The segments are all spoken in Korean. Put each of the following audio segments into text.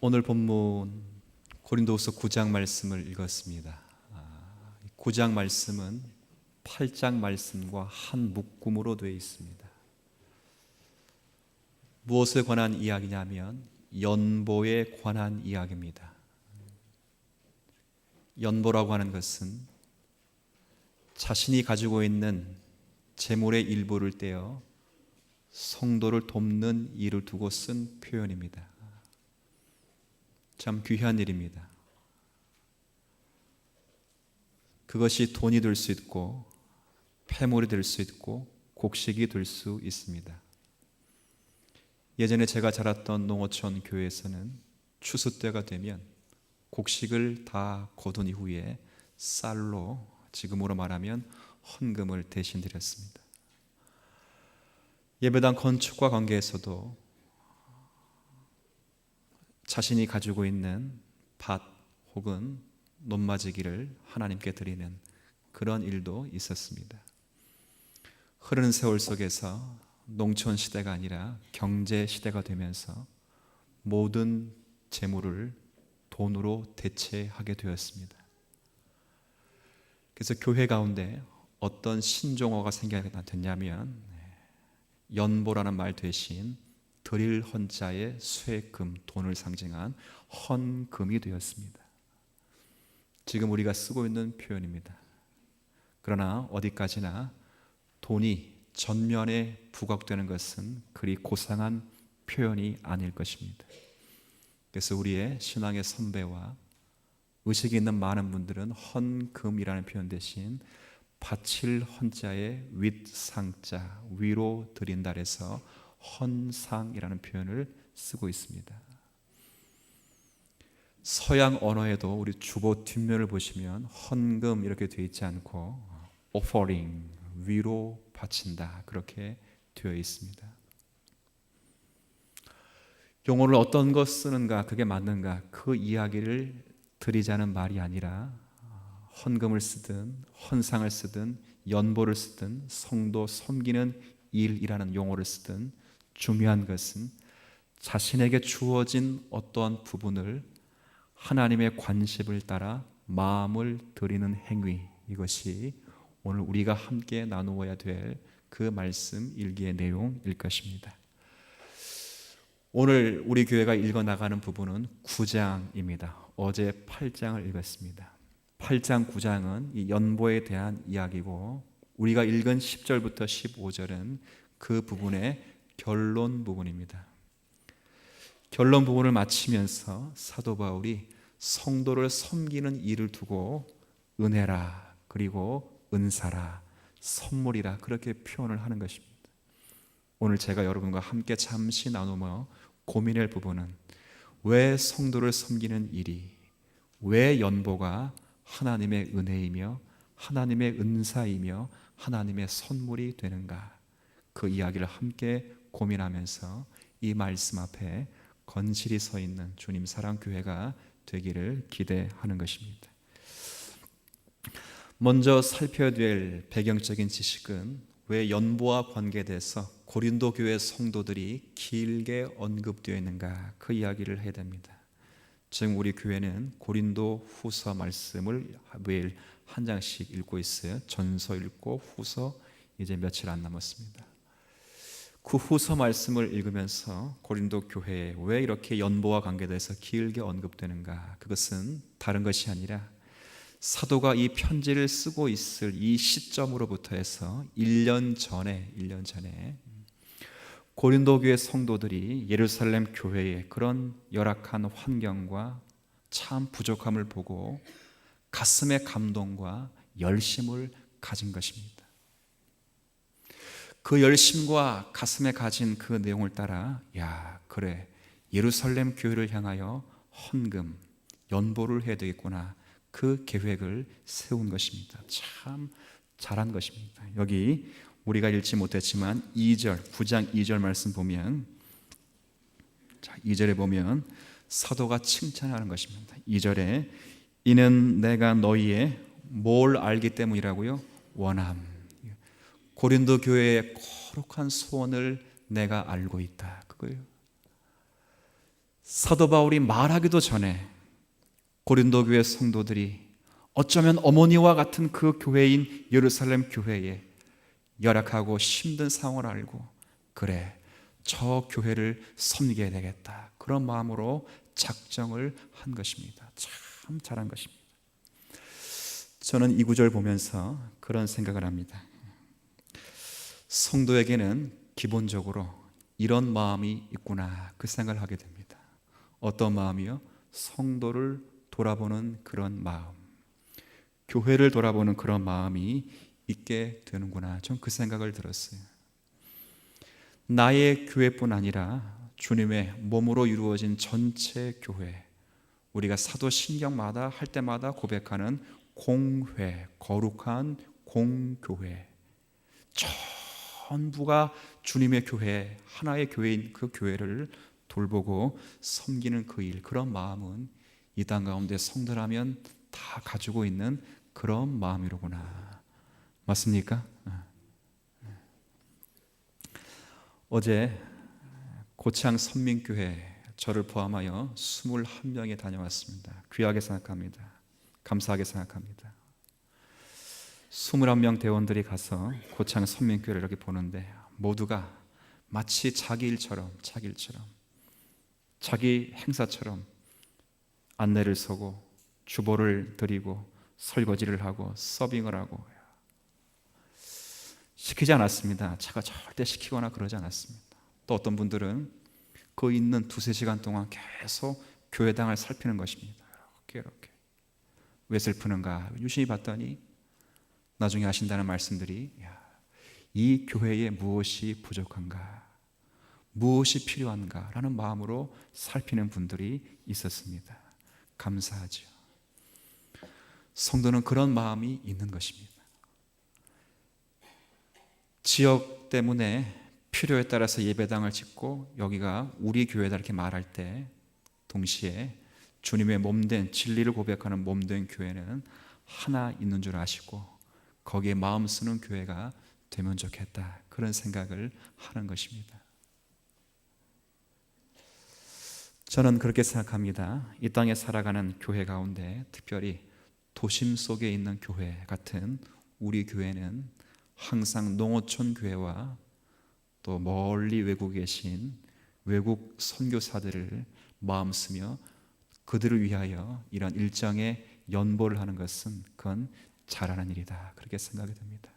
오늘 본문 고린도후서 9장 말씀을 읽었습니다. 9장 말씀은 8장 말씀과 한 묶음으로 되어 있습니다. 무엇에 관한 이야기냐면 연보에 관한 이야기입니다. 연보라고 하는 것은 자신이 가지고 있는 재물의 일부를 떼어 성도를 돕는 일을 두고 쓴 표현입니다. 참 귀한 일입니다. 그것이 돈이 될 수 있고 폐물이 될 수 있고 곡식이 될 수 있습니다. 예전에 제가 자랐던 농어촌 교회에서는 추수 때가 되면 곡식을 다 거둔 이후에 쌀로, 지금으로 말하면 헌금을 대신 드렸습니다. 예배당 건축과 관계에서도 자신이 가지고 있는 밭 혹은 논마지기를 하나님께 드리는 그런 일도 있었습니다. 흐르는 세월 속에서 농촌 시대가 아니라 경제 시대가 되면서 모든 재물을 돈으로 대체하게 되었습니다. 그래서 교회 가운데 어떤 신종어가 생겨나게 됐냐면 연보라는 말 대신 드릴 헌자의 쇠금, 돈을 상징한 헌금이 되었습니다. 지금 우리가 쓰고 있는 표현입니다. 그러나 어디까지나 돈이 전면에 부각되는 것은 그리 고상한 표현이 아닐 것입니다. 그래서 우리의 신앙의 선배와 의식이 있는 많은 분들은 헌금이라는 표현 대신 바칠 헌자의 윗상자, 위로 드린다 해서 헌상이라는 표현을 쓰고 있습니다. 서양 언어에도 우리 주보 뒷면을 보시면 헌금 이렇게 되어 있지 않고 offering, 위로 바친다 그렇게 되어 있습니다. 용어를 어떤 것 쓰는가, 그게 맞는가, 그 이야기를 드리자는 말이 아니라 헌금을 쓰든 헌상을 쓰든 연보를 쓰든 성도 섬기는 일이라는 용어를 쓰든 중요한 것은 자신에게 주어진 어떠한 부분을 하나님의 관심을 따라 마음을 드리는 행위, 이것이 오늘 우리가 함께 나누어야 될 그 말씀 일기의 내용일 것입니다. 오늘 우리 교회가 읽어나가는 부분은 9장입니다. 어제 8장을 읽었습니다. 8장 9장은 이 연보에 대한 이야기고 우리가 읽은 10절부터 15절은 그 부분의 결론 부분입니다. 결론 부분을 마치면서 사도 바울이 성도를 섬기는 일을 두고 은혜라, 그리고 은사라, 선물이라 그렇게 표현을 하는 것입니다. 오늘 제가 여러분과 함께 잠시 나누며 고민할 부분은 왜 성도를 섬기는 일이, 왜 연보가 하나님의 은혜이며 하나님의 은사이며 하나님의 선물이 되는가, 그 이야기를 함께 고민하면서 이 말씀 앞에 건실히 서 있는 주님 사랑 교회가 되기를 기대하는 것입니다. 먼저 살펴야 될 배경적인 지식은 왜 연보와 관계돼서 고린도 교회 성도들이 길게 언급되어 있는가, 그 이야기를 해야 됩니다. 지금 우리 교회는 고린도 후서 말씀을 매일 한 장씩 읽고 있어요. 전서 읽고 후서 이제 며칠 안 남았습니다. 그 후서 말씀을 읽으면서 고린도 교회에 왜 이렇게 연보와 관계돼서 길게 언급되는가, 그것은 다른 것이 아니라 사도가 이 편지를 쓰고 있을 이 시점으로부터 해서 1년 전에 고린도 교회 성도들이 예루살렘 교회의 그런 열악한 환경과 참 부족함을 보고 가슴의 감동과 열심을 가진 것입니다. 그 열심과 가슴에 가진 그 내용을 따라 그래, 예루살렘 교회를 향하여 헌금, 연보를 해야 되겠구나, 그 계획을 세운 것입니다. 참 잘한 것입니다. 여기 우리가 읽지 못했지만 9장 2절 말씀 보면, 2절에 보면 사도가 칭찬하는 것입니다. 2절에 이는 내가 너희의 뭘 알기 때문이라고요? 원함. 고린도 교회의 거룩한 소원을 내가 알고 있다, 그거예요. 사도 바울이 말하기도 전에 고린도 교회 성도들이 어쩌면 어머니와 같은 그 교회인 예루살렘 교회에 열악하고 힘든 상황을 알고, 그래, 저 교회를 섬겨야 되겠다, 그런 마음으로 작정을 한 것입니다. 참 잘한 것입니다. 저는 이 구절 보면서 그런 생각을 합니다. 성도에게는 기본적으로 이런 마음이 있구나, 그 생각을 하게 됩니다. 어떤 마음이요? 성도를 돌아보는 그런 마음, 교회를 돌아보는 그런 마음이 있게 되는구나. 전 그 생각을 들었어요. 나의 교회뿐 아니라 주님의 몸으로 이루어진 전체 교회, 우리가 사도신경마다 할 때마다 고백하는 공회, 거룩한 공교회, 전부가 주님의 교회, 하나의 교회인 그 교회를 돌보고 섬기는 그 일, 그런 마음은 이 땅 가운데 성도라면 다 가지고 있는 그런 마음이로구나. 맞습니까? 어제 고창 선민교회 저를 포함하여 21명이 다녀왔습니다. 귀하게 생각합니다. 감사하게 생각합니다. 21명 대원들이 가서 고창 선민교회를 이렇게 보는데 모두가 마치 자기 일처럼 자기 행사처럼 안내를 서고 주보를 드리고 설거지를 하고 서빙을 하고, 시키지 않았습니다. 제가 절대 시키거나 그러지 않았습니다. 또 어떤 분들은 그 있는 2-3시간 동안 계속 교회당을 살피는 것입니다. 이렇게 왜 슬프는가 유심히 봤더니 나중에 하신다는 말씀들이, 이 교회에 무엇이 부족한가, 무엇이 필요한가 라는 마음으로 살피는 분들이 있었습니다. 감사하죠. 성도는 그런 마음이 있는 것입니다. 지역 때문에 필요에 따라서 예배당을 짓고 여기가 우리 교회다 이렇게 말할 때, 동시에 주님의 몸된 진리를 고백하는 몸된 교회는 하나 있는 줄 아시고 거기에 마음 쓰는 교회가 되면 좋겠다, 그런 생각을 하는 것입니다. 저는 그렇게 생각합니다. 이 땅에 살아가는 교회 가운데 특별히 도심 속에 있는 교회 같은 우리 교회는 항상 농어촌 교회와 또 멀리 외국에 계신 외국 선교사들을 마음 쓰며 그들을 위하여 이런 일정의 연보를 하는 것은 그건 잘하는 일이다, 그렇게 생각이 됩니다.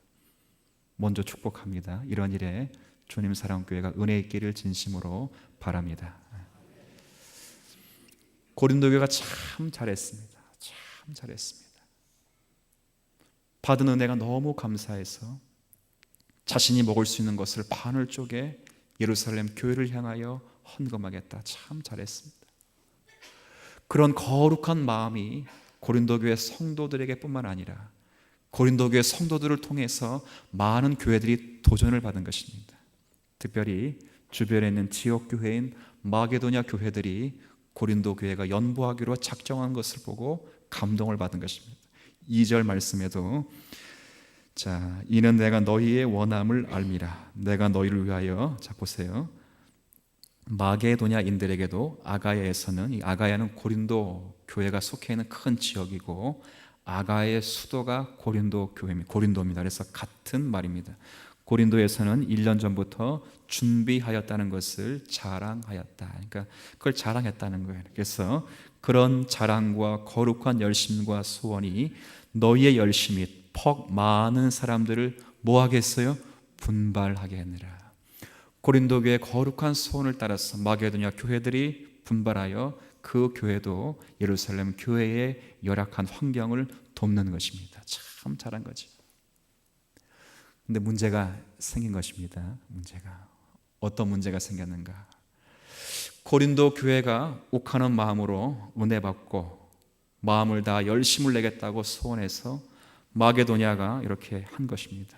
먼저 축복합니다. 이런 일에 주님 사랑교회가 은혜 있기를 진심으로 바랍니다. 고린도 교회가 참 잘했습니다. 참 잘했습니다. 받은 은혜가 너무 감사해서 자신이 먹을 수 있는 것을 반을 쪼개 예루살렘 교회를 향하여 헌금하겠다. 참 잘했습니다. 그런 거룩한 마음이 고린도 교회 성도들에게 뿐만 아니라 고린도 교회 성도들을 통해서 많은 교회들이 도전을 받은 것입니다. 특별히 주변에 있는 지역 교회인 마게도냐 교회들이 고린도 교회가 연보하기로 작정한 것을 보고 감동을 받은 것입니다. 2절 말씀에도, 자, 이는 내가 너희의 원함을 알미라. 내가 너희를 위하여, 자 보세요, 마게도냐인들에게도 아가야에서는, 이 아가야는 고린도 교회가 속해 있는 큰 지역이고 아가야의 수도가 고린도 교회입니다. 고린도입니다. 그래서 같은 말입니다. 고린도에서는 1년 전부터 준비하였다는 것을 자랑하였다. 그러니까 그걸 자랑했다는 거예요. 그래서 그런 자랑과 거룩한 열심과 소원이 너희의 열심이 퍽 많은 사람들을 뭐 하겠어요? 분발하게 하느라. 고린도 교회의 거룩한 소원을 따라서 마게도냐 교회들이 분발하여 그 교회도 예루살렘 교회의 열악한 환경을 돕는 것입니다. 참 잘한 거죠. 근데 문제가 생긴 것입니다. 문제가 어떤 문제가 생겼는가? 고린도 교회가 욱하는 마음으로 은혜 받고 마음을 다 열심을 내겠다고 소원해서 마게도냐가 이렇게 한 것입니다.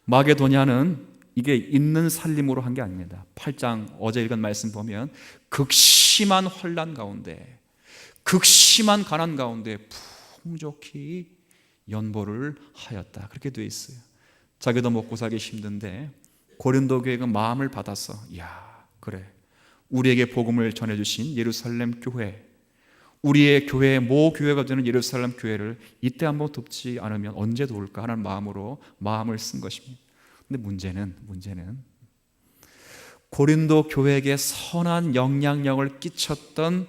마게도냐는 이게 있는 살림으로 한 게 아닙니다. 8장 어제 읽은 말씀 보면 극심한 환난 가운데, 극심한 가난 가운데 풍족히 연보를 하였다, 그렇게 되어 있어요. 자기도 먹고 살기 힘든데 고린도 교회가 마음을 받아서, 야, 그래, 우리에게 복음을 전해주신 예루살렘 교회, 우리의 교회, 모 교회가 되는 예루살렘 교회를 이때 한번 돕지 않으면 언제 도울까 하는 마음으로 마음을 쓴 것입니다. 근데 문제는 고린도 교회에게 선한 영향력을 끼쳤던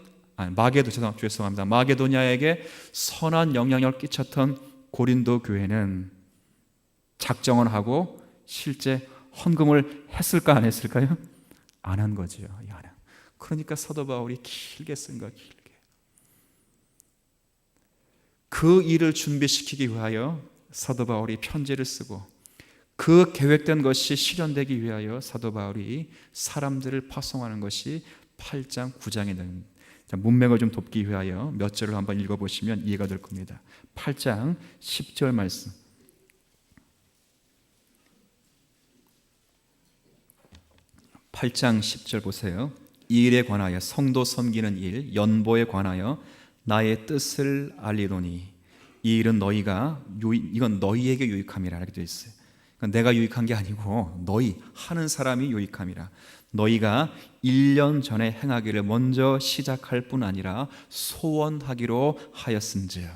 마게도냐에게 선한 영향력을 끼쳤던 고린도 교회는 작정을 하고 실제 헌금을 했을까 안 했을까요? 안 한 거죠. 그러니까 사도 바울이 길게 쓴 거야. 길게. 그 일을 준비시키기 위하여 사도 바울이 편지를 쓰고 그 계획된 것이 실현되기 위하여 사도 바울이 사람들을 파송하는 것이 8장 9장에 됩니다. 문맥을 좀 돕기 위하여 몇 절을 한번 읽어보시면 이해가 될 겁니다. 8장 10절 말씀. 8장 10절 보세요. 이 일에 관하여, 성도 섬기는 일, 연보에 관하여 나의 뜻을 알리노니 이 일은 이건 너희에게 유익함이라 이렇게 되어 있어요. 그러니까 내가 유익한 게 아니고 너희 하는 사람이 유익함이라. 너희가 1년 전에 행하기를 먼저 시작할 뿐 아니라 소원하기로 하였음즉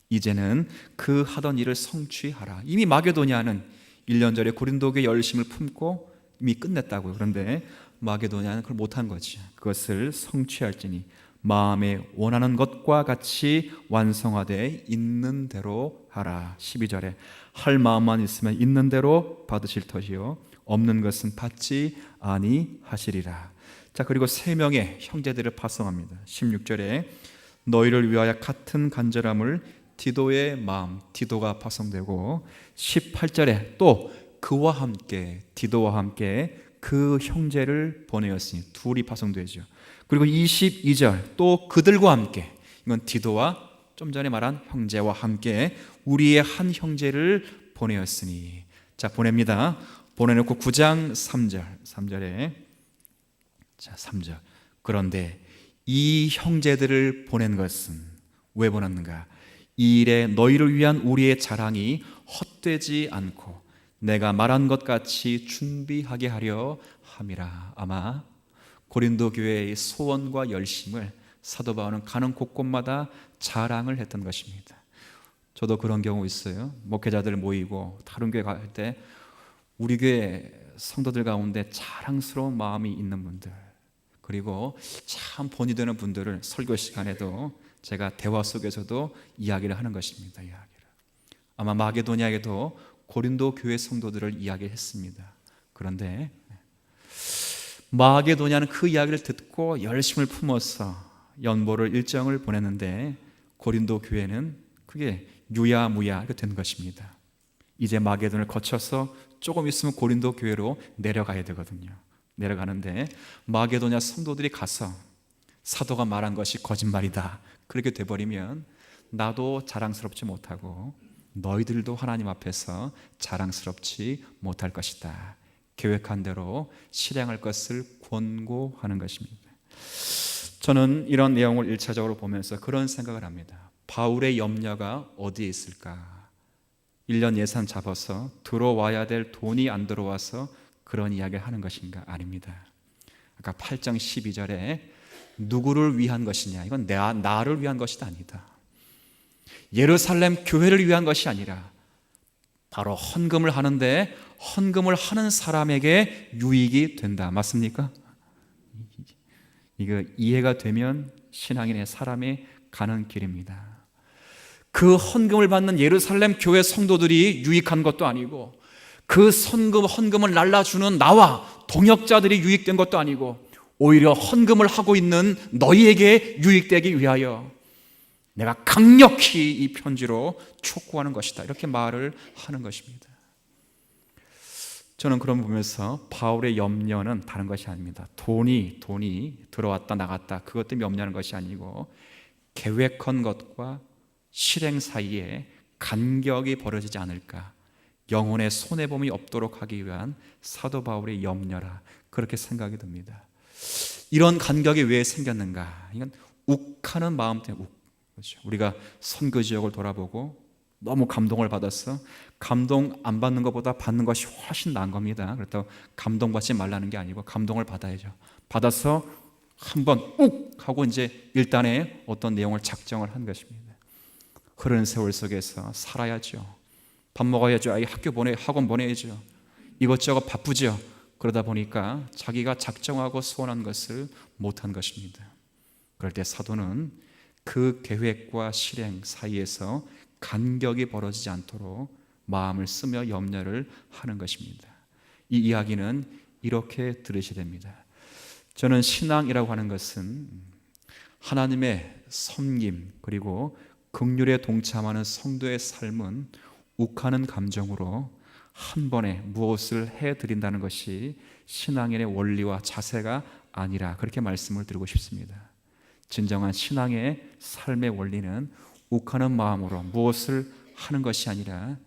이제는 그 하던 일을 성취하라. 이미 마게도냐는 1년 전에 고린도교의 열심을 품고 이미 끝냈다고요. 그런데 마게도냐는 그걸 못한 거지. 그것을 성취할지니 마음에 원하는 것과 같이 완성하되 있는 대로 하라. 12절에 할 마음만 있으면 있는 대로 받으실 터이요 없는 것은 받지 아니하시리라. 자, 그리고 3명의 형제들을 파송합니다. 16절에 너희를 위하여 같은 간절함을 디도의 마음, 디도가 파송되고 18절에 또 그와 함께, 디도와 함께 그 형제를 보내었으니 둘이 파송되죠. 그리고 22절 또 그들과 함께, 이건 디도와 좀 전에 말한 형제와 함께 우리의 한 형제를 보내었으니. 자, 보냅니다. 보내놓고 9장 3절에 자, 3절 그런데 이 형제들을 보낸 것은 왜 보냈는가? 이 일에 너희를 위한 우리의 자랑이 헛되지 않고 내가 말한 것 같이 준비하게 하려 함이라. 아마 고린도 교회의 소원과 열심을 사도 바울은 가는 곳곳마다 자랑을 했던 것입니다. 저도 그런 경우 있어요. 목회자들 모이고 다른 교회 갈 때 우리 교회 성도들 가운데 자랑스러운 마음이 있는 분들, 그리고 참 본이 되는 분들을 설교 시간에도 제가 대화 속에서도 이야기를 하는 것입니다. 아마 마게도냐에도 고린도 교회 성도들을 이야기했습니다. 그런데 마게도냐는 그 이야기를 듣고 열심을 품어서 연보를 일정을 보냈는데 고린도 교회는 그게 유야무야 이렇게 된 것입니다. 이제 마게도냐를 거쳐서 조금 있으면 고린도 교회로 내려가야 되거든요. 내려가는데 마게도냐 성도들이 가서 사도가 말한 것이 거짓말이다 그렇게 돼버리면 나도 자랑스럽지 못하고 너희들도 하나님 앞에서 자랑스럽지 못할 것이다. 계획한 대로 실행할 것을 권고하는 것입니다. 저는 이런 내용을 1차적으로 보면서 그런 생각을 합니다. 바울의 염려가 어디에 있을까? 1년 예산 잡아서 들어와야 될 돈이 안 들어와서 그런 이야기를 하는 것인가? 아닙니다. 아까 8장 12절에 누구를 위한 것이냐? 이건 나를 위한 것이 아니다. 예루살렘 교회를 위한 것이 아니라 바로 헌금을 하는데 헌금을 하는 사람에게 유익이 된다. 맞습니까? 이거 이해가 되면 신앙인의 사람이 가는 길입니다. 그 헌금을 받는 예루살렘 교회 성도들이 유익한 것도 아니고 그 헌금을 날라주는 나와 동역자들이 유익된 것도 아니고 오히려 헌금을 하고 있는 너희에게 유익되기 위하여 내가 강력히 이 편지로 촉구하는 것이다. 이렇게 말을 하는 것입니다. 저는 그런 보면서 바울의 염려는 다른 것이 아닙니다. 돈이 들어왔다 나갔다 그것 때문에 염려하는 것이 아니고 계획한 것과 실행 사이에 간격이 벌어지지 않을까, 영혼의 손해봄이 없도록 하기 위한 사도 바울의 염려라 그렇게 생각이 듭니다. 이런 간격이 왜 생겼는가? 이건 욱하는 마음 때문에 그렇죠. 우리가 선교 지역을 돌아보고 너무 감동을 받았어. 감동 안 받는 것보다 받는 것이 훨씬 나은 겁니다. 그렇다고 감동받지 말라는 게 아니고 감동을 받아야죠. 받아서 한번 욱 하고 이제 일단에 어떤 내용을 작정을 한 것입니다. 흐르는 세월 속에서 살아야죠. 밥 먹어야죠. 아이 학원 보내야죠. 이것저것 바쁘죠. 그러다 보니까 자기가 작정하고 소원한 것을 못한 것입니다. 그럴 때 사도는 그 계획과 실행 사이에서 간격이 벌어지지 않도록 마음을 쓰며 염려를 하는 것입니다. 이 이야기는 이렇게 들으셔야 됩니다. 저는 신앙이라고 하는 것은 하나님의 섬김 그리고 긍휼에 동참하는 성도의 삶은 욱하는 감정으로 한 번에 무엇을 해드린다는 것이 신앙인의 원리와 자세가 아니라 그렇게 말씀을 드리고 싶습니다. 진정한 신앙의 삶의 원리는 욱하는 마음으로 무엇을 하는 것이 아니라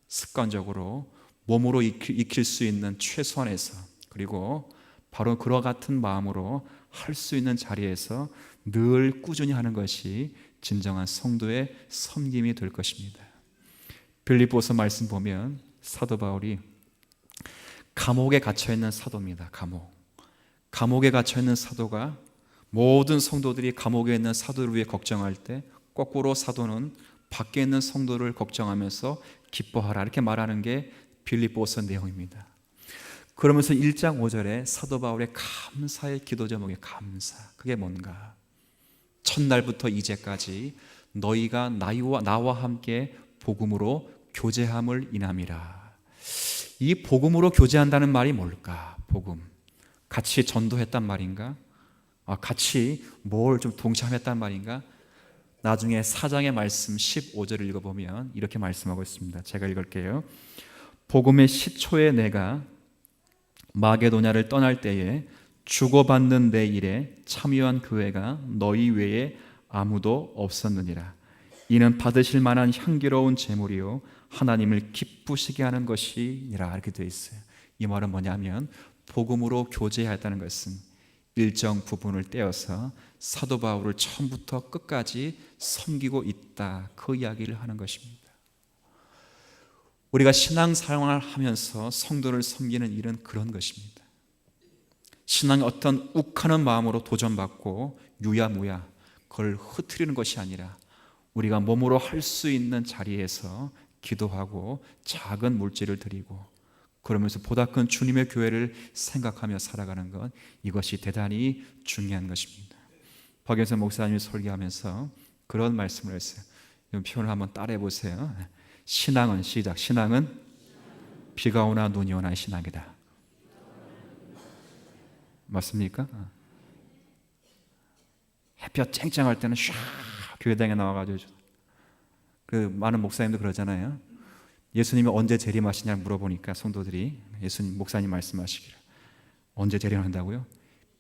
습관적으로 몸으로 익힐 수 있는 최소한에서 그리고 바로 그와 같은 마음으로 할 수 있는 자리에서 늘 꾸준히 하는 것이 진정한 성도의 섬김이 될 것입니다. 빌립보서 말씀 보면 사도 바울이 감옥에 갇혀있는 사도입니다. 감옥에 갇혀있는 사도가 모든 성도들이 감옥에 있는 사도를 위해 걱정할 때 거꾸로 사도는 밖에 있는 성도를 걱정하면서 기뻐하라 이렇게 말하는 게 빌립보서 내용입니다. 그러면서 1장 5절에 사도 바울의 감사의 기도 제목이 감사. 그게 뭔가? 첫날부터 이제까지 너희가 나와 함께 복음으로 교제함을 인함이라. 이 복음으로 교제한다는 말이 뭘까? 복음. 같이 전도했단 말인가? 같이 뭘 좀 동참했단 말인가? 나중에 4장의 말씀 15절을 읽어보면 이렇게 말씀하고 있습니다. 제가 읽을게요. 복음의 시초에 내가 마게도냐를 떠날 때에 주고받는 내 일에 참여한 교회가 너희 외에 아무도 없었느니라. 이는 받으실 만한 향기로운 제물이요 하나님을 기쁘시게 하는 것이니라. 이렇게 되어 있어요. 이 말은 뭐냐면 복음으로 교제했다는 것은 일정 부분을 떼어서 사도 바울을 처음부터 끝까지 섬기고 있다. 그 이야기를 하는 것입니다. 우리가 신앙생활을 하면서 성도를 섬기는 일은 그런 것입니다. 신앙의 어떤 욱하는 마음으로 도전받고 유야무야 그걸 흐트리는 것이 아니라 우리가 몸으로 할 수 있는 자리에서 기도하고 작은 물질을 드리고 그러면서 보다 큰 주님의 교회를 생각하며 살아가는 것, 이것이 대단히 중요한 것입니다. 박영선 목사님이 설교하면서 그런 말씀을 했어요. 이 표현을 한번 따라해 보세요. 신앙은 시작. 신앙은 비가 오나 눈이 오나 신앙이다. 맞습니까? 햇볕 쨍쨍할 때는 샥 교회당에 나와가지고 그 많은 목사님도 그러잖아요. 예수님이 언제 재림하시냐를 물어보니까 성도들이 예수님 목사님 말씀하시기를 언제 재림한다고요?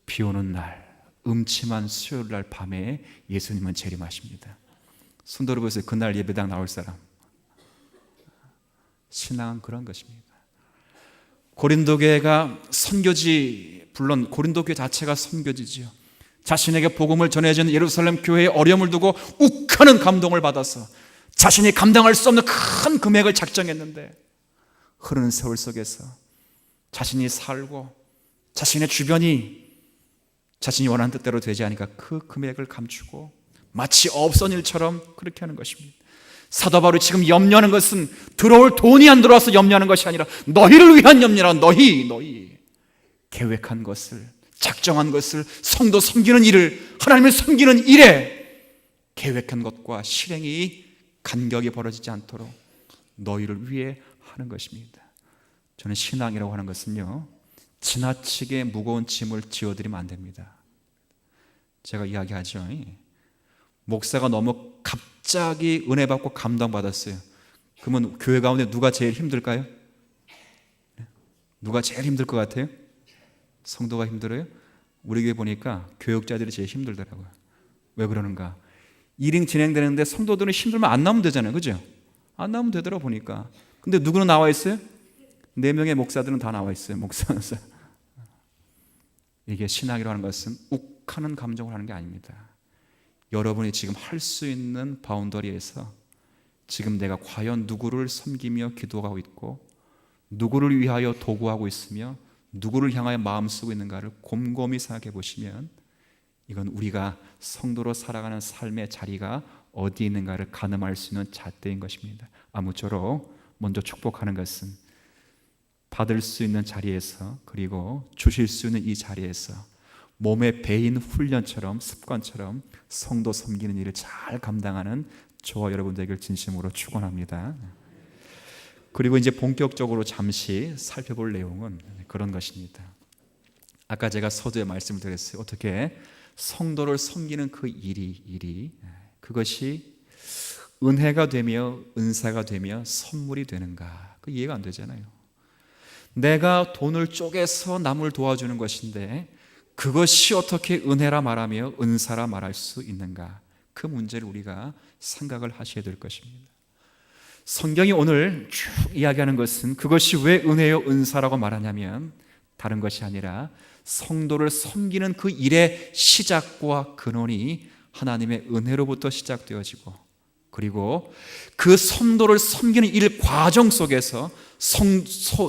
비 오는 날 음침한 수요일 날 밤에 예수님은 재림하십니다. 손 들어보세요. 그날 예배당 나올 사람. 신앙은 그런 것입니다. 고린도 교회가 선교지, 물론 고린도 교회 자체가 선교지지요. 자신에게 복음을 전해주는 예루살렘 교회의 어려움을 두고 욱하는 감동을 받아서 자신이 감당할 수 없는 큰 금액을 작정했는데 흐르는 세월 속에서 자신이 살고 자신의 주변이 자신이 원하는 뜻대로 되지 않으니까 그 금액을 감추고 마치 없던 일처럼 그렇게 하는 것입니다. 사도 바울이 지금 염려하는 것은 들어올 돈이 안 들어와서 염려하는 것이 아니라 너희를 위한 염려라. 너희 계획한 것을, 작정한 것을, 성도 섬기는 일을, 하나님을 섬기는 일에 계획한 것과 실행이 간격이 벌어지지 않도록 너희를 위해 하는 것입니다. 저는 신앙이라고 하는 것은요, 지나치게 무거운 짐을 지어드리면 안 됩니다. 제가 이야기하죠. 목사가 너무 갑자기 은혜 받고 감동받았어요. 그러면 교회 가운데 누가 제일 힘들까요? 누가 제일 힘들 것 같아요? 성도가 힘들어요? 우리 교회 보니까 교육자들이 제일 힘들더라고요. 왜 그러는가? 일이 진행되는데 성도들은 힘들면 안 나오면 되잖아요. 그죠? 안 나오면 되더라 보니까. 근데 누구는 나와 있어요? 4명의 목사들은 다 나와 있어요. 목사. 이게 신앙이라고 하는 것은 욱하는 감정을 하는 게 아닙니다. 여러분이 지금 할 수 있는 바운더리에서 지금 내가 과연 누구를 섬기며 기도하고 있고 누구를 위하여 도구하고 있으며 누구를 향하여 마음 쓰고 있는가를 곰곰이 생각해 보시면 이건 우리가 성도로 살아가는 삶의 자리가 어디 있는가를 가늠할 수 있는 잣대인 것입니다. 아무쪼록 먼저 축복하는 것은 받을 수 있는 자리에서, 그리고 주실 수 있는 이 자리에서 몸에 배인 훈련처럼, 습관처럼 성도 섬기는 일을 잘 감당하는 저와 여러분 되길 진심으로 축원합니다. 그리고 이제 본격적으로 잠시 살펴볼 내용은 그런 것입니다. 아까 제가 서두에 말씀을 드렸어요. 어떻게 성도를 섬기는 그 일이 그것이 은혜가 되며 은사가 되며 선물이 되는가? 그 이해가 안 되잖아요. 내가 돈을 쪼개서 남을 도와주는 것인데 그것이 어떻게 은혜라 말하며 은사라 말할 수 있는가? 그 문제를 우리가 생각을 하셔야 될 것입니다. 성경이 오늘 쭉 이야기하는 것은 그것이 왜 은혜요 은사라고 말하냐면 다른 것이 아니라 성도를 섬기는 그 일의 시작과 근원이 하나님의 은혜로부터 시작되어지고, 그리고 그 성도를 섬기는 일 과정 속에서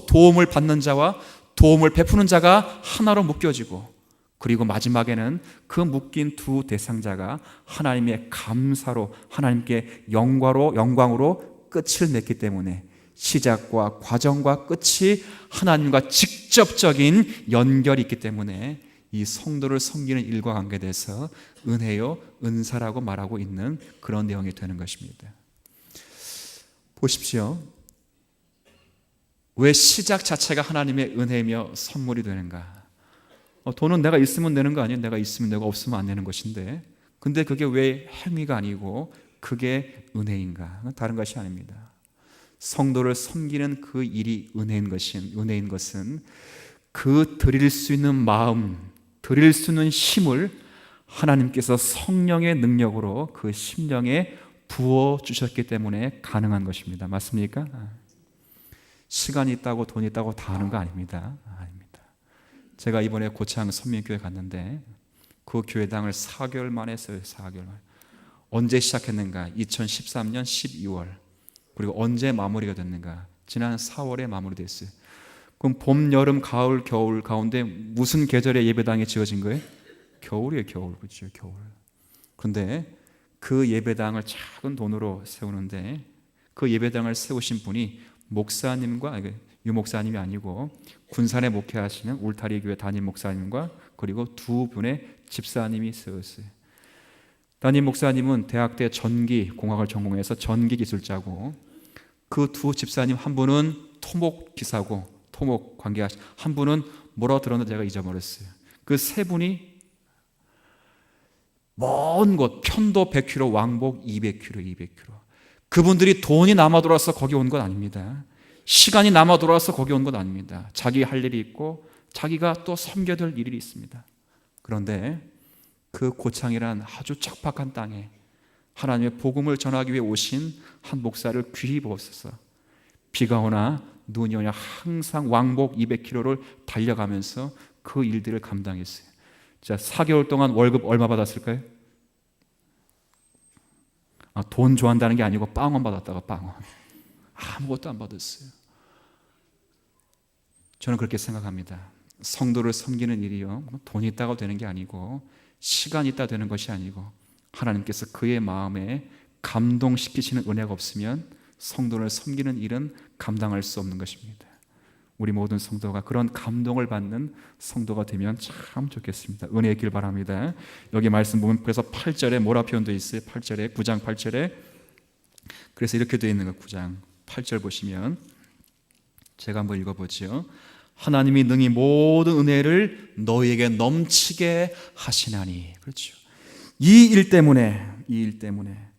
도움을 받는 자와 도움을 베푸는 자가 하나로 묶여지고, 그리고 마지막에는 그 묶인 두 대상자가 하나님의 감사로, 하나님께 영광으로 끝을 맺기 때문에 시작과 과정과 끝이 하나님과 직접적인 연결이 있기 때문에 이 성도를 섬기는 일과 관계돼서 은혜요 은사라고 말하고 있는 그런 내용이 되는 것입니다. 보십시오. 왜 시작 자체가 하나님의 은혜며 선물이 되는가? 돈은 내가 있으면 내는 거 아니에요? 내가 있으면 내고 없으면 안 내는 것인데, 근데 그게 왜 행위가 아니고 그게 은혜인가? 다른 것이 아닙니다. 성도를 섬기는 그 일이 은혜인 것은 그 드릴 수 있는 마음, 드릴 수 있는 힘을 하나님께서 성령의 능력으로 그 심령에 부어 주셨기 때문에 가능한 것입니다. 맞습니까? 시간이 있다고 돈이 있다고 다 하는 거 아닙니다. 아닙니다. 제가 이번에 고창 선민교회 갔는데 그 교회당을 4개월 만에 했어요. 4개월 만에. 언제 시작했는가? 2013년 12월. 그리고 언제 마무리가 됐는가? 지난 4월에 마무리됐어요. 그럼 봄, 여름, 가을, 겨울 가운데 무슨 계절에 예배당이 지어진 거예요? 겨울이에요. 겨울. 그렇죠. 겨울. 그런데 그 예배당을 작은 돈으로 세우는데 그 예배당을 세우신 분이 목사님과, 유 목사님이 아니고 군산에 목회하시는 울타리 교회 담임 목사님과 그리고 두 분의 집사님이 세웠어요. 담임 목사님은 대학 때 전기 공학을 전공해서 전기 기술자고, 그 두 집사님 한 분은 토목 기사고 토목 관계하신, 한 분은 뭐라고 들었는데 제가 잊어버렸어요. 그 세 분이 먼 곳, 편도 100km, 왕복 200km. 그분들이 돈이 남아 돌아서 거기 온 건 아닙니다. 시간이 남아 돌아서 거기 온 건 아닙니다. 자기 할 일이 있고 자기가 또 섬겨야 될 일이 있습니다. 그런데 그 고창이란 아주 척박한 땅에 하나님의 복음을 전하기 위해 오신 한 목사를 귀히 보았어서 비가 오나 눈이 오냐 항상 왕복 200km를 달려가면서 그 일들을 감당했어요. 자, 4개월 동안 월급 얼마 받았을까요? 돈 좋아한다는 게 아니고 빵원 받았다가 빵원. 아무것도 안 받았어요. 저는 그렇게 생각합니다. 성도를 섬기는 일이요, 돈이 있다고 되는 게 아니고 시간이 있다 되는 것이 아니고 하나님께서 그의 마음에 감동시키시는 은혜가 없으면 성도를 섬기는 일은 감당할 수 없는 것입니다. 우리 모든 성도가 그런 감동을 받는 성도가 되면 참 좋겠습니다. 은혜의 길 바랍니다. 여기 말씀 보면 그래서 8절에 뭐라 표현되어 있어요? 8절에 9장 8절에 그래서 이렇게 되어 있는 거. 9장 8절 보시면 제가 한번 읽어보죠. 하나님이 능히 모든 은혜를 너희에게 넘치게 하시나니. 그렇죠. 이 일 때문에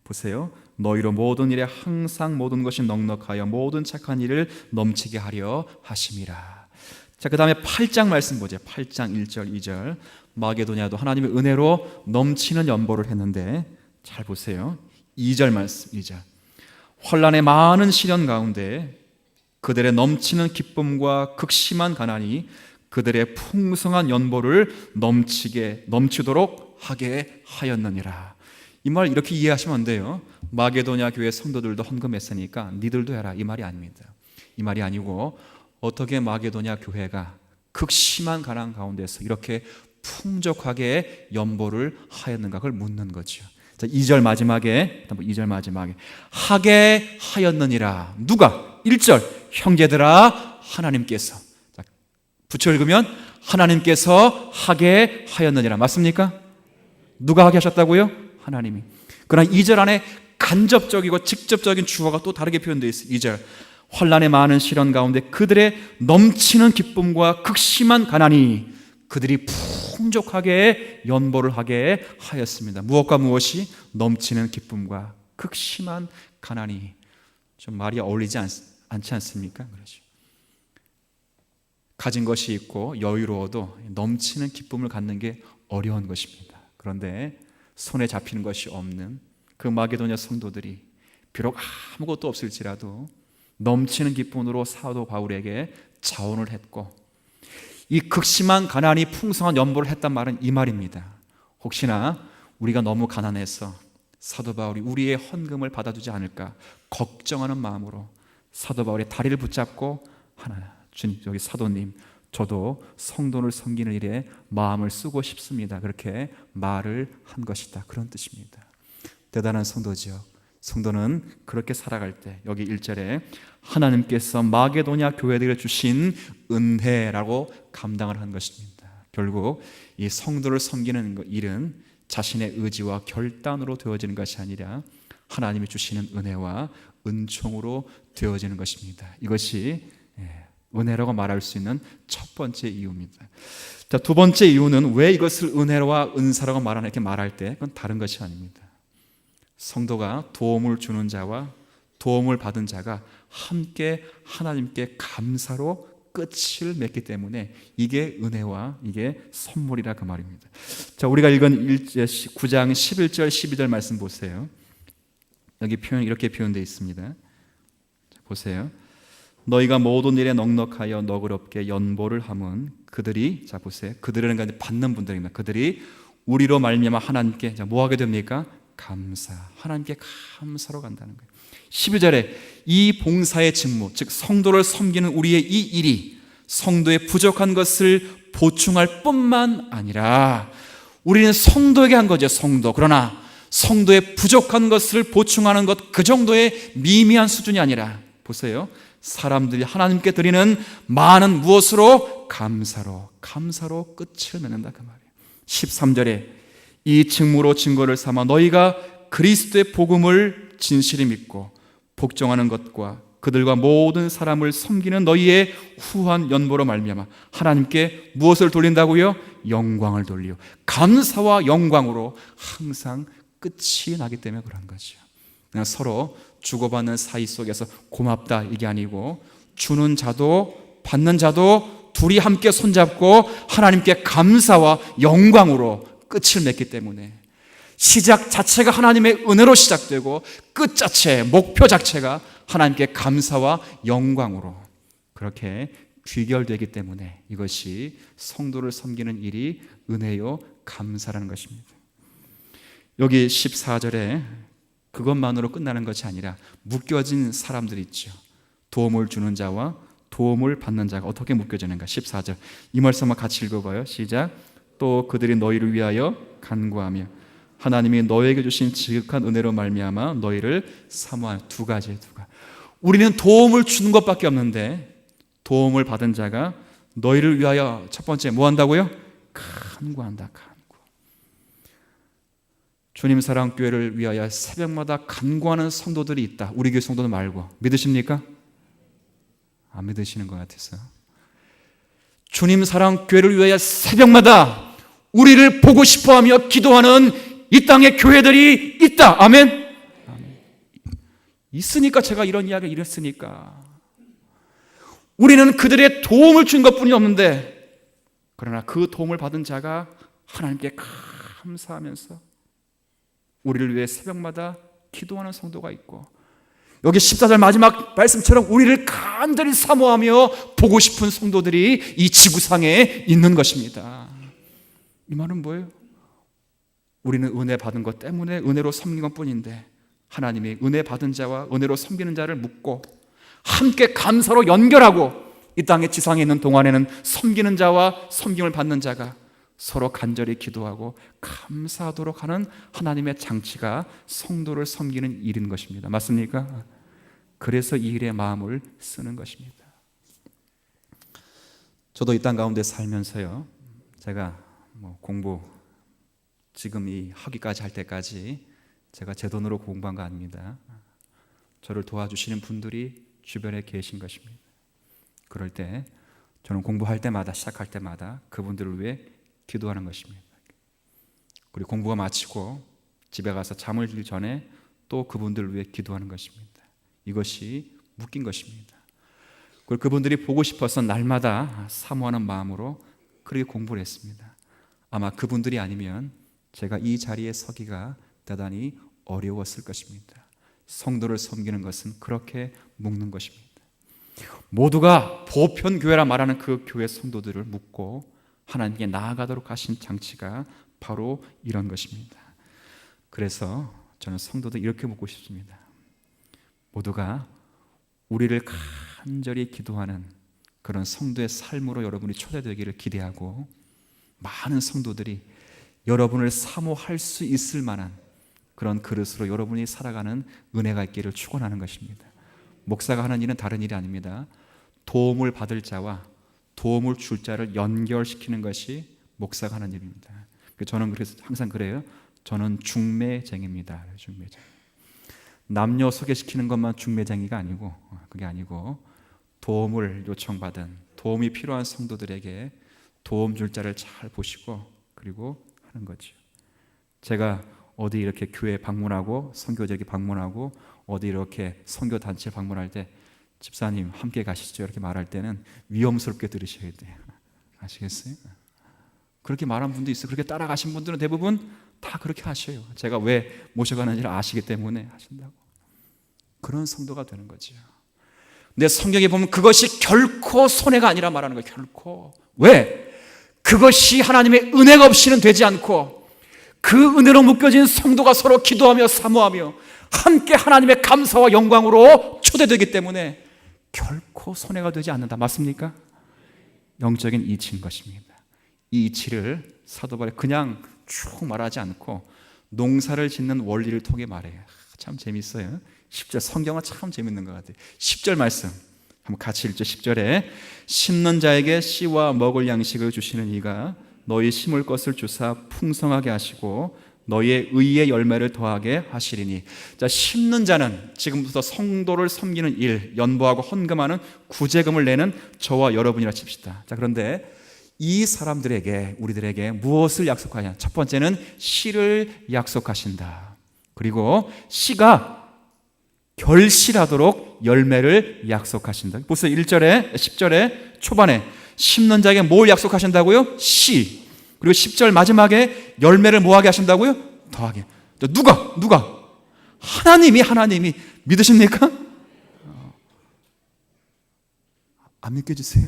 보세요. 너희로 모든 일에 항상 모든 것이 넉넉하여 모든 착한 일을 넘치게 하려 하심이라. 자, 그 다음에 8장 말씀 보죠. 8장 1절 2절. 마게도냐도 하나님의 은혜로 넘치는 연보를 했는데 잘 보세요. 2절 말씀 2절. 환난의 많은 시련 가운데 그들의 넘치는 기쁨과 극심한 가난이 그들의 풍성한 연보를 넘치도록 하게 하였느니라. 이 말 이렇게 이해하시면 안 돼요. 마게도냐 교회 성도들도 헌금했으니까 니들도 해라, 이 말이 아닙니다. 이 말이 아니고 어떻게 마게도냐 교회가 극심한 가난 가운데서 이렇게 풍족하게 연보를 하였는가, 그걸 묻는 거죠. 자, 2절 마지막에 하게 하였느니라. 누가? 1절 형제들아 하나님께서. 자, 붙여 읽으면 하나님께서 하게 하였느니라. 맞습니까? 누가 하게 하셨다고요? 하나님이. 그러나 2절 안에 간접적이고 직접적인 주어가 또 다르게 표현되어 있어요. 2절 환난의 많은 시련 가운데 그들의 넘치는 기쁨과 극심한 가난이 그들이 풍족하게 연보를 하게 하였습니다. 무엇과 무엇이? 넘치는 기쁨과 극심한 가난이. 좀 말이 어울리지 않지 않습니까? 그렇죠. 가진 것이 있고 여유로워도 넘치는 기쁨을 갖는 게 어려운 것입니다. 그런데 손에 잡히는 것이 없는 그 마게도냐 성도들이 비록 아무것도 없을지라도 넘치는 기쁨으로 사도 바울에게 자원을 했고, 이 극심한 가난이 풍성한 연보를 했단 말은 이 말입니다. 혹시나 우리가 너무 가난해서 사도 바울이 우리의 헌금을 받아주지 않을까 걱정하는 마음으로 사도 바울의 다리를 붙잡고 주님, 여기 사도님, 저도 성도를 섬기는 일에 마음을 쓰고 싶습니다, 그렇게 말을 한 것이다, 그런 뜻입니다. 대단한 성도지요. 성도는 그렇게 살아갈 때 여기 1절에 하나님께서 마게도냐 교회들에 주신 은혜라고 감당을 한 것입니다. 결국 이 성도를 섬기는 일은 자신의 의지와 결단으로 되어지는 것이 아니라 하나님이 주시는 은혜와 은총으로 되어지는 것입니다. 이것이 은혜라고 말할 수 있는 첫 번째 이유입니다. 자, 두 번째 이유는 왜 이것을 은혜와 은사라고 말하나 이렇게 말할 때 그건 다른 것이 아닙니다. 성도가 도움을 주는 자와 도움을 받은 자가 함께 하나님께 감사로 끝을 맺기 때문에 이게 은혜와 이게 선물이라 그 말입니다. 자, 우리가 읽은 9장 11절 12절 말씀 보세요. 여기 표현 이렇게 표현되어 있습니다. 자, 보세요. 너희가 모든 일에 넉넉하여 너그럽게 연보를 함은 그들이, 자 보세요, 그들은 받는 분들입니다. 그들이 우리로 말미암아 하나님께 뭐 하게 됩니까? 감사, 하나님께 감사로 간다는 거예요. 12절에 이 봉사의 직무, 즉 성도를 섬기는 우리의 이 일이 성도의 부족한 것을 보충할 뿐만 아니라 우리는 성도에게 한 거죠, 성도. 그러나 성도의 부족한 것을 보충하는 것, 그 정도의 미미한 수준이 아니라 보세요, 사람들이 하나님께 드리는 많은 무엇으로? 감사로 끝을 맺는다 그 말이에요. 13절에 이 직무로 증거를 삼아 너희가 그리스도의 복음을 진실히 믿고 복종하는 것과 그들과 모든 사람을 섬기는 너희의 후한 연보로 말미암아 하나님께 무엇을 돌린다고요? 영광을 돌리요. 감사와 영광으로 항상 끝이 나기 때문에 그런 거죠. 그냥 서로 주고받는 사이 속에서 고맙다 이게 아니고 주는 자도 받는 자도 둘이 함께 손잡고 하나님께 감사와 영광으로 끝을 맺기 때문에 시작 자체가 하나님의 은혜로 시작되고 끝 자체, 목표 자체가 하나님께 감사와 영광으로 그렇게 귀결되기 때문에 이것이 성도를 섬기는 일이 은혜요 감사라는 것입니다. 여기 14절에 그것만으로 끝나는 것이 아니라 묶여진 사람들이 있죠. 도움을 주는 자와 도움을 받는 자가 어떻게 묶여지는가? 14절 이 말씀만 같이 읽어봐요. 시작. 또 그들이 너희를 위하여 간구하며 하나님이 너에게 주신 지극한 은혜로 말미암아 너희를 사모하는 두 가지. 우리는 도움을 주는 것밖에 없는데 도움을 받은 자가 너희를 위하여 첫 번째 뭐 한다고요? 간구한다. 주님 사랑 교회를 위하여 새벽마다 간구하는 성도들이 있다. 우리 교회 성도들 말고 믿으십니까? 안 믿으시는 것 같아서. 주님 사랑 교회를 위하여 새벽마다 우리를 보고 싶어하며 기도하는 이 땅의 교회들이 있다. 아멘? 아멘. 있으니까 제가 이런 이야기를 이랬으니까. 우리는 그들의 도움을 준 것뿐이 없는데 그러나 그 도움을 받은 자가 하나님께 감사하면서 우리를 위해 새벽마다 기도하는 성도가 있고 여기 14절 마지막 말씀처럼 우리를 간절히 사모하며 보고 싶은 성도들이 이 지구상에 있는 것입니다. 이 말은 뭐예요? 우리는 은혜 받은 것 때문에 은혜로 섬긴 것뿐인데 하나님이 은혜 받은 자와 은혜로 섬기는 자를 묶고 함께 감사로 연결하고 이 땅의 지상에 있는 동안에는 섬기는 자와 섬김을 받는 자가 서로 간절히 기도하고 감사하도록 하는 하나님의 장치가 성도를 섬기는 일인 것입니다. 맞습니까? 그래서 이 일에 마음을 쓰는 것입니다. 저도 이 땅 가운데 살면서요, 제가 공부 지금 이 학위까지 할 때까지 제가 제 돈으로 공부한 거 아닙니다. 저를 도와주시는 분들이 주변에 계신 것입니다. 그럴 때 저는 공부할 때마다, 시작할 때마다 그분들을 위해 기도하는 것입니다. 그리고 공부가 마치고 집에 가서 잠을 들 전에 또 그분들을 위해 기도하는 것입니다. 이것이 묶인 것입니다. 그리고 그분들이 보고 싶어서 날마다 사모하는 마음으로 그렇게 공부를 했습니다. 아마 그분들이 아니면 제가 이 자리에 서기가 대단히 어려웠을 것입니다. 성도를 섬기는 것은 그렇게 묶는 것입니다. 모두가 보편교회라 말하는 그 교회 성도들을 묶고 하나님께 나아가도록 하신 장치가 바로 이런 것입니다. 그래서 저는 성도들 이렇게 묻고 싶습니다. 모두가 우리를 간절히 기도하는 그런 성도의 삶으로 여러분이 초대되기를 기대하고, 많은 성도들이 여러분을 사모할 수 있을 만한 그런 그릇으로 여러분이 살아가는 은혜가 있기를 축원하는 것입니다. 목사가 하는 일은 다른 일이 아닙니다. 도움을 받을 자와 도움을 줄 자를 연결시키는 것이 목사가 하는 일입니다. 저는 그래서 항상 그래요. 저는 중매쟁입니다. 중매쟁. 남녀 소개시키는 것만 중매쟁이가 아니고, 그게 아니고 도움을 요청받은, 도움이 필요한 성도들에게 도움 줄 자를 잘 보시고 그리고 하는 거죠. 제가 어디 이렇게 교회 방문하고 선교지에 방문하고 어디 이렇게 선교 단체 방문할 때 집사님 함께 가시죠 이렇게 말할 때는 위험스럽게 들으셔야 돼요. 아시겠어요? 그렇게 말한 분도 있어요. 그렇게 따라가신 분들은 대부분 다 그렇게 하셔요. 제가 왜 모셔가는지를 아시기 때문에 하신다고. 그런 성도가 되는 거죠. 근데 성경에 보면 그것이 결코 손해가 아니라 말하는 거예요. 결코. 왜? 그것이 하나님의 은혜가 없이는 되지 않고, 그 은혜로 묶여진 성도가 서로 기도하며 사모하며 함께 하나님의 감사와 영광으로 초대되기 때문에 결코 손해가 되지 않는다. 맞습니까? 영적인 이치인 것입니다. 이 이치를 사도 바울이 그냥 쭉 말하지 않고 농사를 짓는 원리를 통해 말해요. 참 재밌어요. 10절 성경은 참 재밌는 것 같아요. 10절 말씀 한번 같이 읽죠. 10절에 심는 자에게 씨와 먹을 양식을 주시는 이가 너희 심을 것을 주사 풍성하게 하시고 너희의 의의 열매를 더하게 하시리니. 자, 심는 자는 지금부터 성도를 섬기는 일, 연보하고 헌금하는 구제금을 내는 저와 여러분이라 칩시다. 자, 그런데 이 사람들에게, 우리들에게 무엇을 약속하냐? 첫 번째는 씨를 약속하신다. 그리고 씨가 결실하도록 열매를 약속하신다. 보세요. 1절에 10절에 초반에 심는 자에게 뭘 약속하신다고요? 씨. 그리고 10절 마지막에 열매를 뭐하게 하신다고요? 더하게. 누가? 하나님이 믿으십니까? 안 믿겨지세요?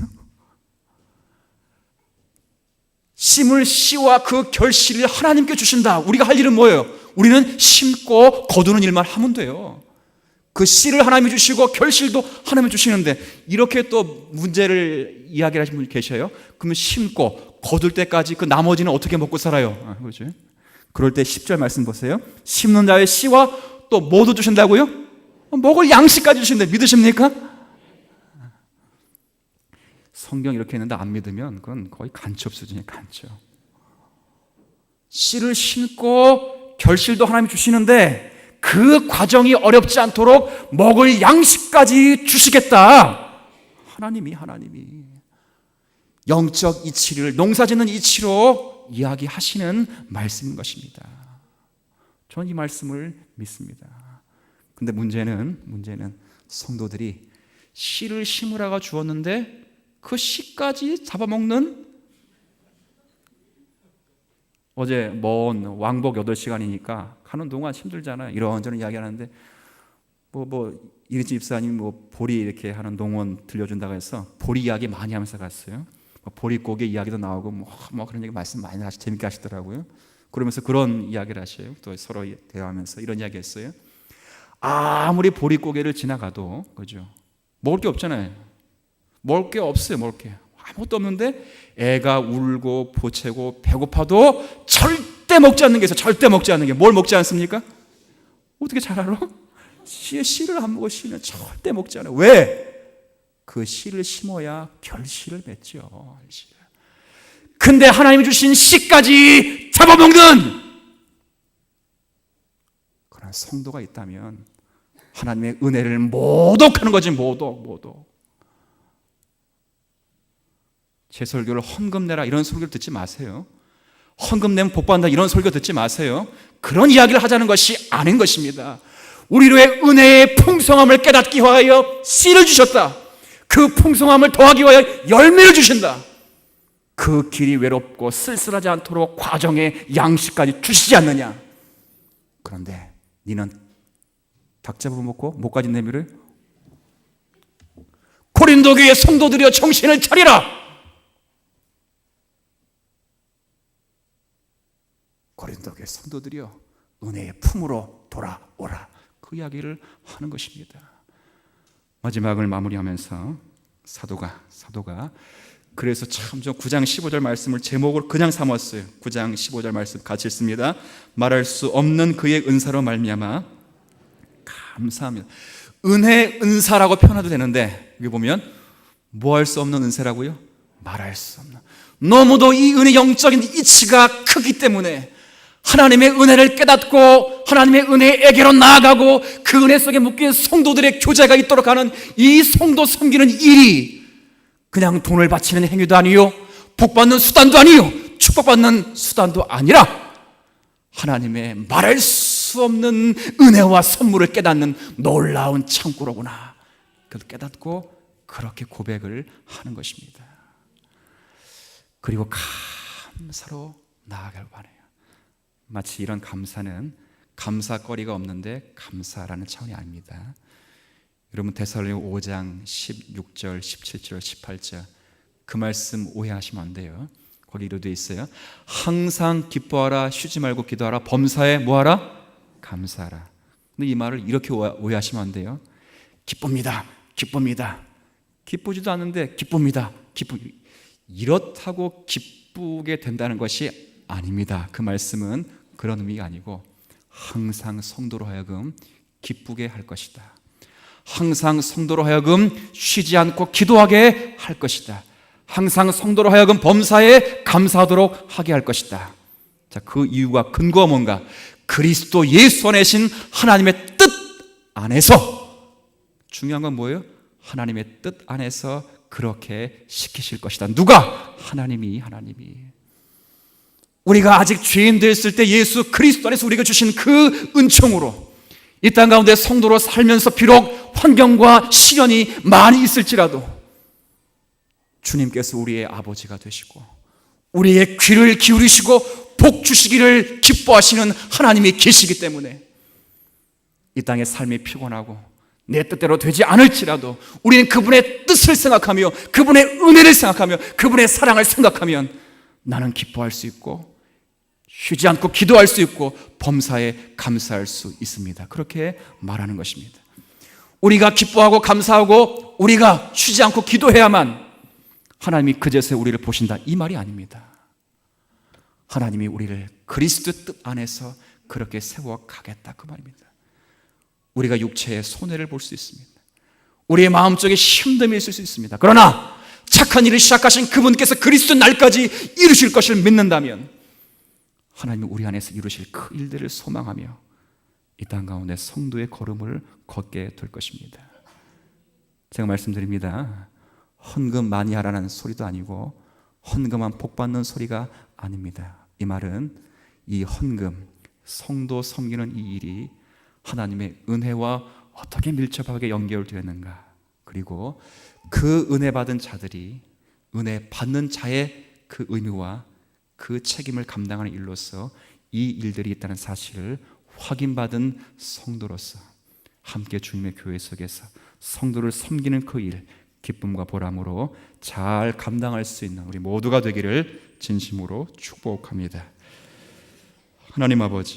심을 씨와 그 결실을 하나님께 주신다. 우리가 할 일은 뭐예요? 우리는 심고 거두는 일만 하면 돼요. 그 씨를 하나님이 주시고 결실도 하나님이 주시는데, 이렇게 또 문제를 이야기를 하시는 분이 계셔요. 그러면 심고 거둘 때까지 그 나머지는 어떻게 먹고 살아요? 그렇죠? 그럴 때 10절 말씀 보세요. 심는 자의 씨와 또 뭐도 주신다고요? 먹을 양식까지 주신다. 믿으십니까? 성경 이렇게 했는데 안 믿으면 그건 거의 간첩 수준이에요. 간첩. 씨를 심고 결실도 하나님이 주시는데 그 과정이 어렵지 않도록 먹을 양식까지 주시겠다. 하나님이 영적 이치를, 농사짓는 이치로 이야기하시는 말씀인 것입니다. 저는 이 말씀을 믿습니다. 근데 문제는 성도들이 씨를 심으라가 주었는데 그 씨까지 잡아먹는, 어제 먼 왕복 8시간이니까 가는 동안 힘들잖아요. 이런저런 이야기하는데 이리지 집사님 보리 이렇게 하는 농원 들려준다고 해서 보리 이야기 많이 하면서 갔어요. 보리고기 이야기도 나오고 그런 얘기 말씀 많이 재밌게 하시더라고요. 그러면서 그런 이야기를 하셔요. 또 서로 대화하면서 이런 이야기 했어요. 아무리 보리고개를 지나가도, 그죠? 먹을 게 없잖아요. 먹을 게 없어요. 먹을 게 아무것도 없는데 애가 울고 보채고 배고파도 절대 먹지 않는 게 있어요. 절대 먹지 않는 게. 뭘 먹지 않습니까? 어떻게 잘 알아? 씨를 안 먹어. 씨는 절대 먹지 않아요. 왜? 그 씨를 심어야 결실을 맺죠. 근데 하나님이 주신 씨까지 잡아먹는 그런 성도가 있다면 하나님의 은혜를 모독하는 거지. 모독. 제 설교를 헌금 내라 이런 설교를 듣지 마세요. 헌금 내면 복 받는다 이런 설교 듣지 마세요. 그런 이야기를 하자는 것이 아닌 것입니다. 우리로의 은혜의 풍성함을 깨닫기 위하여 씨를 주셨다. 그 풍성함을 더하기 위하여 열매를 주신다. 그 길이 외롭고 쓸쓸하지 않도록 과정의 양식까지 주시지 않느냐. 그런데 니는 닭 잡아먹고 못 가진 내미를 고린도 교회 성도들이여 정신을 차리라. 고린도 교회 성도들이여 은혜의 품으로 돌아오라. 그 이야기를 하는 것입니다. 마지막을 마무리하면서 사도가 그래서 참 저 9장 15절 말씀을 제목으로 그냥 삼았어요. 9장 15절 말씀 같이 읽습니다. 말할 수 없는 그의 은사로 말미암아 감사합니다. 은혜 은사라고 표현해도 되는데 여기 보면 뭐 할 수 없는 은혜라고요? 말할 수 없는. 너무도 이 은혜 영적인 이치가 크기 때문에 하나님의 은혜를 깨닫고 하나님의 은혜에게로 나아가고 그 은혜 속에 묶인 성도들의 교제가 있도록 하는 이 성도 섬기는 일이 그냥 돈을 바치는 행위도 아니요, 복받는 수단도 아니요, 축복받는 수단도 아니라 하나님의 말할 수 없는 은혜와 선물을 깨닫는 놀라운 창고로구나. 그걸 깨닫고 그렇게 고백을 하는 것입니다. 그리고 감사로 나아가길 바라요. 마치 이런 감사는 감사거리가 없는데 감사라는 차원이 아닙니다. 여러분 데살로니가 5장 16절, 17절, 18절 그 말씀 오해하시면 안 돼요. 거기 이렇게 있어요. 항상 기뻐하라, 쉬지 말고 기도하라, 범사에 뭐하라? 감사하라. 근데 이 말을 이렇게 오해하시면 안 돼요. 기쁩니다. 기쁘지도 않는데 기쁩니다. 이렇다고 기쁘게 된다는 것이 아닙니다. 그 말씀은 그런 의미가 아니고 항상 성도로 하여금 기쁘게 할 것이다. 항상 성도로 하여금 쉬지 않고 기도하게 할 것이다. 항상 성도로 하여금 범사에 감사하도록 하게 할 것이다. 자, 그 이유가 근거가 뭔가? 그리스도 예수 안에 계신 하나님의 뜻 안에서. 중요한 건 뭐예요? 하나님의 뜻 안에서 그렇게 시키실 것이다. 누가? 하나님이. 우리가 아직 죄인 됐을 때 예수 그리스도 안에서 우리가 주신 그 은총으로 이 땅 가운데 성도로 살면서 비록 환경과 시련이 많이 있을지라도 주님께서 우리의 아버지가 되시고 우리의 귀를 기울이시고 복 주시기를 기뻐하시는 하나님이 계시기 때문에 이 땅의 삶이 피곤하고 내 뜻대로 되지 않을지라도 우리는 그분의 뜻을 생각하며 그분의 은혜를 생각하며 그분의 사랑을 생각하면 나는 기뻐할 수 있고 쉬지 않고 기도할 수 있고 범사에 감사할 수 있습니다. 그렇게 말하는 것입니다. 우리가 기뻐하고 감사하고 우리가 쉬지 않고 기도해야만 하나님이 그제서야 우리를 보신다, 이 말이 아닙니다. 하나님이 우리를 그리스도 뜻 안에서 그렇게 세워가겠다, 그 말입니다. 우리가 육체의 손해를 볼 수 있습니다. 우리의 마음속에 힘듦이 있을 수 있습니다. 그러나 착한 일을 시작하신 그분께서 그리스도 날까지 이루실 것을 믿는다면 하나님이 우리 안에서 이루실 그 일들을 소망하며 이 땅 가운데 성도의 걸음을 걷게 될 것입니다. 제가 말씀드립니다. 헌금 많이 하라는 소리도 아니고 헌금한 복 받는 소리가 아닙니다. 이 말은 이 헌금, 성도 섬기는 이 일이 하나님의 은혜와 어떻게 밀접하게 연결되었는가, 그리고 그 은혜 받은 자들이 은혜 받는 자의 그 의무와 그 책임을 감당하는 일로서 이 일들이 있다는 사실을 확인받은 성도로서 함께 주님의 교회 속에서 성도를 섬기는 그 일, 기쁨과 보람으로 잘 감당할 수 있는 우리 모두가 되기를 진심으로 축복합니다. 하나님 아버지,